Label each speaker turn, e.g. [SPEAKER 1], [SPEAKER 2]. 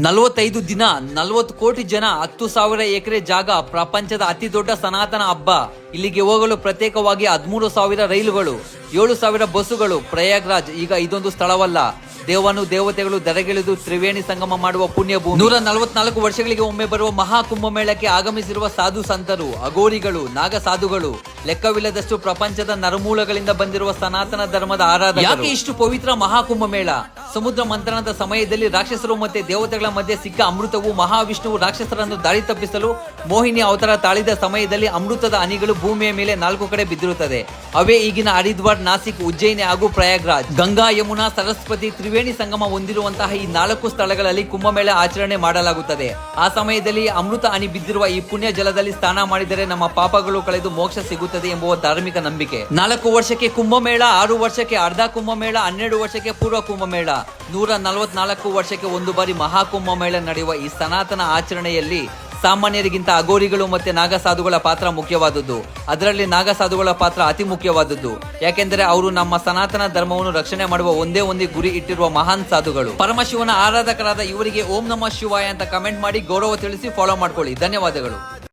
[SPEAKER 1] 45 ದಿನ 40 ಕೋಟಿ ಜನ 10,000 ಎಕರೆ ಜಾಗ ಪ್ರಪಂಚದ ಅತಿ ದೊಡ್ಡ ಸನಾತನ ಹಬ್ಬ. ಇಲ್ಲಿಗೆ ಹೋಗಲು ಪ್ರತ್ಯೇಕವಾಗಿ 13,000 ರೈಲುಗಳು, 7,000 ಬಸ್ಸುಗಳು. ಪ್ರಯಾಗ್ರಾಜ್ ಈಗ ಇದೊಂದು ಸ್ಥಳವಲ್ಲ, ದೇವನು ದೇವತೆಗಳು ದರೆಗಿಳಿದು ತ್ರಿವೇಣಿ ಸಂಗಮ ಮಾಡುವ ಪುಣ್ಯ ಭೂಮಿ. 144 ವರ್ಷಗಳಿಗೆ ಒಮ್ಮೆ ಬರುವ ಮಹಾ ಕುಂಭಮೇಳಕ್ಕೆ ಆಗಮಿಸಿರುವ ಸಾಧು ಸಂತರು, ಅಗೋರಿಗಳು, ನಾಗ ಸಾಧುಗಳು, ಲೆಕ್ಕವಿಲ್ಲದಷ್ಟು ಪ್ರಪಂಚದ ನರಮೂಲಗಳಿಂದ ಬಂದಿರುವ ಸನಾತನ ಧರ್ಮದ ಆರಾಧಕರು. ಯಾಕೆ ಇಷ್ಟು ಪವಿತ್ರ ಮಹಾ ಕುಂಭಮೇಳ? ಸಮುದ್ರ ಮಂಥನದ ಸಮಯದಲ್ಲಿ ರಾಕ್ಷಸರು ಮತ್ತೆ ದೇವತೆಗಳ ಮಧ್ಯೆ ಸಿಕ್ಕ ಅಮೃತವು ಮಹಾವಿಷ್ಣುವು ರಾಕ್ಷಸರನ್ನು ದಾರಿ ತಪ್ಪಿಸಲು ಮೋಹಿನಿ ಅವತಾರ ತಾಳಿದ ಸಮಯದಲ್ಲಿ ಅಮೃತದ ಹನಿಗಳು ಭೂಮಿಯ ಮೇಲೆ 4 ಕಡೆ ಬಿದ್ದಿರುತ್ತದೆ. ಅವೇ ಈಗಿನ ಹರಿದ್ವಾರ್, ನಾಸಿಕ್, ಉಜ್ಜಯಿನಿ ಹಾಗೂ ಪ್ರಯಾಗ್ರಾಜ್. ಗಂಗಾ, ಯಮುನಾ, ಸರಸ್ವತಿ, ತ್ರಿವೇಣಿ ಸಂಗಮ ಹೊಂದಿರುವಂತಹ ಈ 4 ಸ್ಥಳಗಳಲ್ಲಿ ಕುಂಭಮೇಳ ಆಚರಣೆ ಮಾಡಲಾಗುತ್ತದೆ. ಆ ಸಮಯದಲ್ಲಿ ಅಮೃತ ಹನಿ ಬಿದ್ದಿರುವ ಈ ಪುಣ್ಯ ಜಲದಲ್ಲಿ ಸ್ನಾನ ಮಾಡಿದರೆ ನಮ್ಮ ಪಾಪಗಳು ಕಳೆದು ಮೋಕ್ಷ ಸಿಗುತ್ತದೆ ಎಂಬುವ ಧಾರ್ಮಿಕ ನಂಬಿಕೆ. 4 ವರ್ಷಕ್ಕೆ ಕುಂಭಮೇಳ, 6 ವರ್ಷಕ್ಕೆ ಅರ್ಧ ಕುಂಭಮೇಳ, 12 ವರ್ಷಕ್ಕೆ ಪೂರ್ವ ಕುಂಭಮೇಳ, 144 ವರ್ಷಕ್ಕೆ ಒಂದು ಬಾರಿ ಮಹಾಕುಂಭಮೇಳ ನಡೆಯುವ ಈ ಸನಾತನ ಆಚರಣೆಯಲ್ಲಿ ಸಾಮಾನ್ಯರಿಗಿಂತ ಅಗೋರಿಗಳು ಮತ್ತೆ ನಾಗಸಾಧುಗಳ ಪಾತ್ರ ಮುಖ್ಯವಾದದ್ದು. ಅದರಲ್ಲಿ ನಾಗಸಾಧುಗಳ ಪಾತ್ರ ಅತಿ ಮುಖ್ಯವಾದದ್ದು. ಯಾಕೆಂದರೆ ಅವರು ನಮ್ಮ ಸನಾತನ ಧರ್ಮವನ್ನು ರಕ್ಷಣೆ ಮಾಡುವ ಒಂದೇ ಗುರಿ ಇಟ್ಟಿರುವ ಮಹಾನ್ ಸಾಧುಗಳು. ಪರಮಶಿವನ ಆರಾಧಕರಾದ ಇವರಿಗೆ ಓಂ ನಮಃ ಶಿವಾಯ ಅಂತ ಕಮೆಂಟ್ ಮಾಡಿ ಗೌರವ ತಿಳಿಸಿ ಫಾಲೋ ಮಾಡ್ಕೊಳ್ಳಿ. ಧನ್ಯವಾದಗಳು.